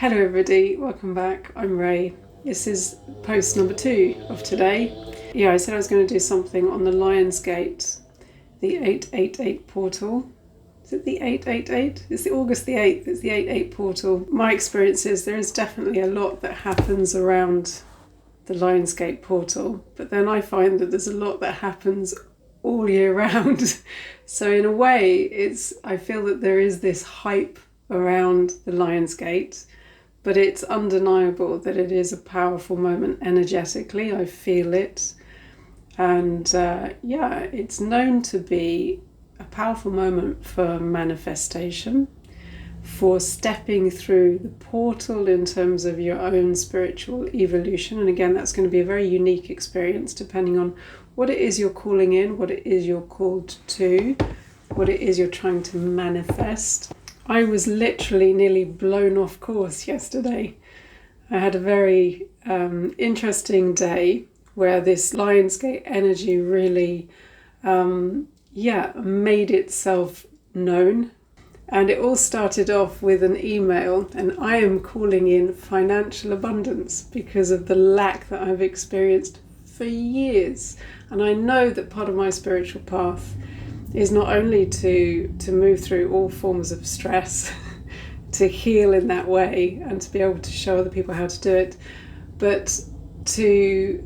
Hello everybody, welcome back. I'm Ray. This is post number 2 of today. Yeah, I said I was going to do something on the Lionsgate, the 888 portal. Is it the 888? It's the August the 8th, it's the 88 portal. My experience is there is definitely a lot that happens around the Lionsgate portal, but then I find that there's a lot that happens all year round. So in a way, I feel that there is this hype around the Lionsgate, but it's undeniable that it is a powerful moment energetically. I feel it. And it's known to be a powerful moment for manifestation, for stepping through the portal in terms of your own spiritual evolution. And again, that's going to be a very unique experience depending on what it is you're calling in, what it is you're called to, what it is you're trying to manifest. I was literally nearly blown off course yesterday. I had a very interesting day where this Lionsgate energy really made itself known. And it all started off with an email, and I am calling in financial abundance because of the lack that I've experienced for years. And I know that part of my spiritual path is not only to move through all forms of stress, to heal in that way and to be able to show other people how to do it, but to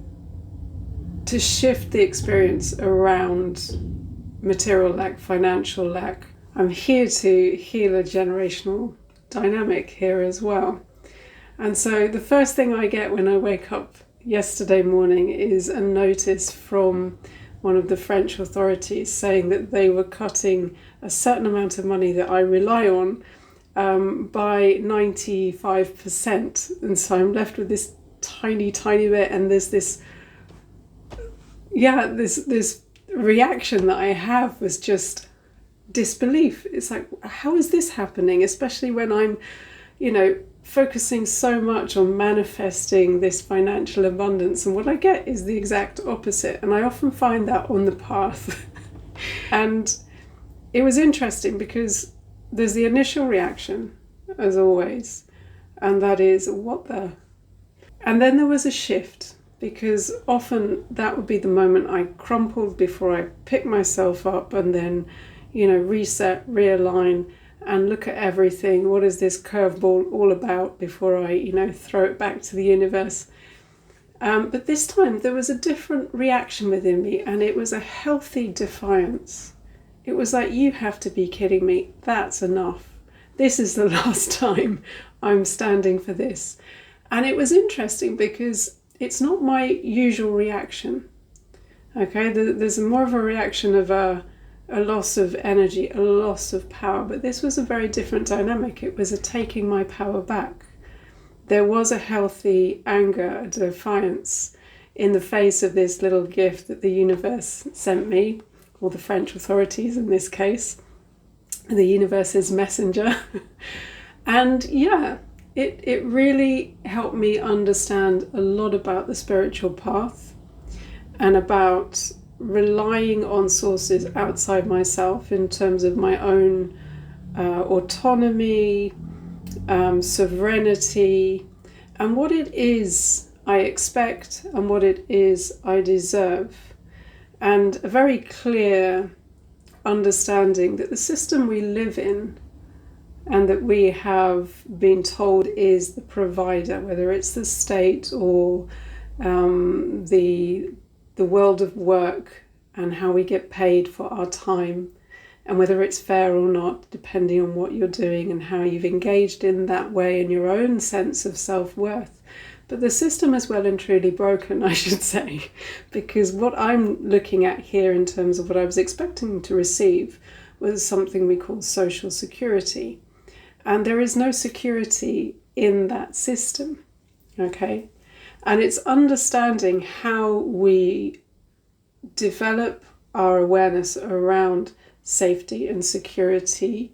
shift the experience around material lack, financial lack. I'm here to heal a generational dynamic here as well. And so the first thing I get when I wake up yesterday morning is a notice from one of the French authorities saying that they were cutting a certain amount of money that I rely on by 95%. And so I'm left with this tiny bit, and there's this reaction that I have was just disbelief. It's like, how is this happening? Especially when I'm, focusing so much on manifesting this financial abundance, and what I get is the exact opposite. And I often find that on the path. And it was interesting because there's the initial reaction, as always, and that is, what the? And then there was a shift, because often that would be the moment I crumpled before I pick myself up and then, reset, realign, and look at everything. What is this curveball all about before I, throw it back to the universe? But this time there was a different reaction within me, and it was a healthy defiance. It was like, you have to be kidding me. That's enough. This is the last time I'm standing for this. And it was interesting because it's not my usual reaction. Okay, there's more of a reaction of a loss of energy, a loss of power, but this was a very different dynamic. It was a taking my power back. There was a healthy anger, a defiance in the face of this little gift that the universe sent me, or the French authorities in this case, the universe's messenger. And it really helped me understand a lot about the spiritual path and about relying on sources outside myself in terms of my own autonomy, sovereignty, and what it is I expect and what it is I deserve. And a very clear understanding that the system we live in and that we have been told is the provider, whether it's the state or the world of work and how we get paid for our time, and whether it's fair or not, depending on what you're doing and how you've engaged in that way in your own sense of self-worth. But the system is well and truly broken, I should say, because what I'm looking at here in terms of what I was expecting to receive was something we call social security. And there is no security in that system, okay? And it's understanding how we develop our awareness around safety and security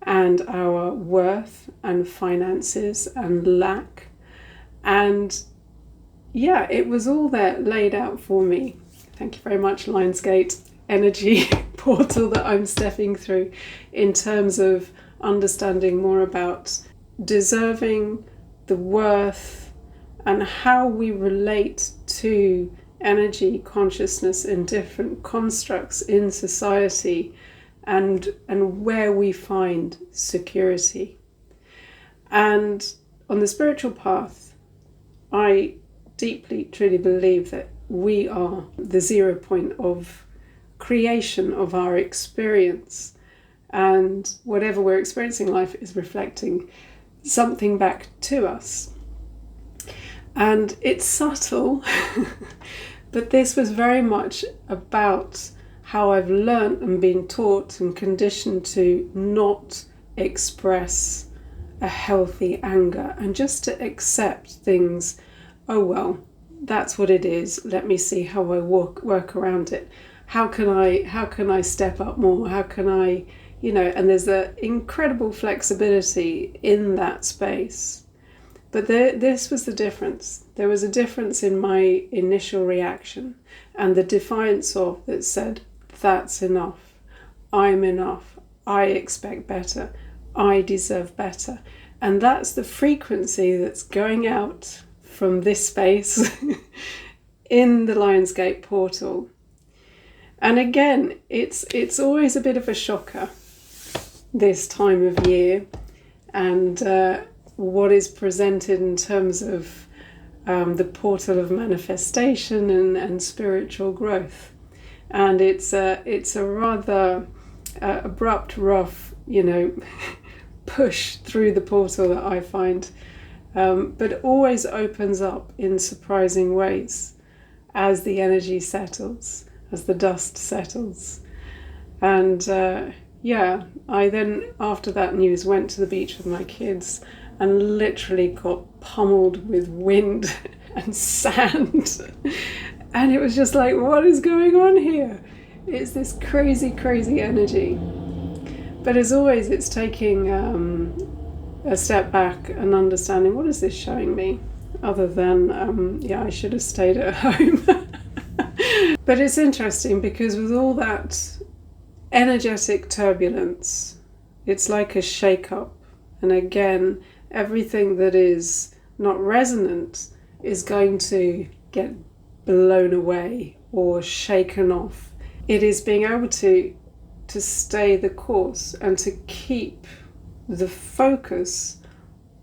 and our worth and finances and lack. And it was all there laid out for me. Thank you very much, Lionsgate energy portal that I'm stepping through in terms of understanding more about deserving, the worth, and how we relate to energy, consciousness in different constructs in society, and where we find security. And on the spiritual path, I deeply, truly believe that we are the 0 point of creation of our experience, and whatever we're experiencing in life is reflecting something back to us. And it's subtle, but this was very much about how I've learned and been taught and conditioned to not express a healthy anger, and just to accept things. Oh well, that's what it is. Let me see how I work around it. How can I step up more? How can I, and there's an incredible flexibility in that space. But this was the difference. There was a difference in my initial reaction and the defiance of that said, that's enough. I'm enough. I expect better. I deserve better. And that's the frequency that's going out from this space in the Lionsgate portal. And again, it's always a bit of a shocker this time of year, and what is presented in terms of the portal of manifestation and spiritual growth. And it's a rather abrupt, rough, push through the portal that I find, but it always opens up in surprising ways as the energy settles, as the dust settles. And I then, after that news, went to the beach with my kids and literally got pummeled with wind and sand. And it was just like, what is going on here? It's this crazy, crazy energy. But as always, it's taking a step back and understanding, what is this showing me? Other than, I should have stayed at home. But it's interesting because with all that energetic turbulence, it's like a shake-up. And again, everything that is not resonant is going to get blown away or shaken off. It is being able to stay the course and to keep the focus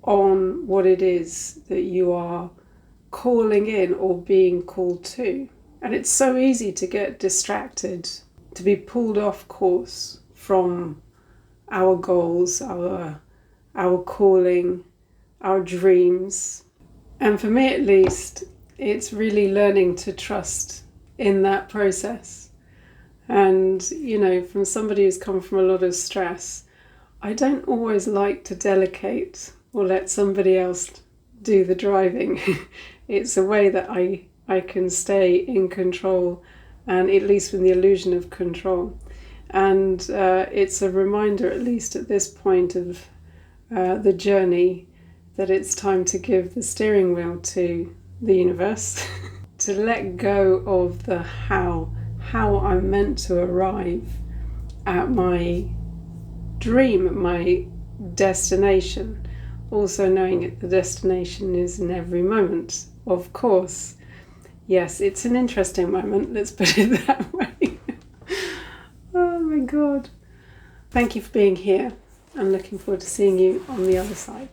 on what it is that you are calling in or being called to. And it's so easy to get distracted, to be pulled off course from our goals, our calling, our dreams. And for me at least, it's really learning to trust in that process. And, from somebody who's come from a lot of stress, I don't always like to delegate or let somebody else do the driving. It's a way that I can stay in control, and at least with the illusion of control. And it's a reminder, at least at this point of the journey, that it's time to give the steering wheel to the universe, to let go of the how I'm meant to arrive at my dream, my destination. Also knowing that the destination is in every moment, of course. Yes, it's an interesting moment, let's put it that way. Oh my God. Thank you for being here. I'm looking forward to seeing you on the other side.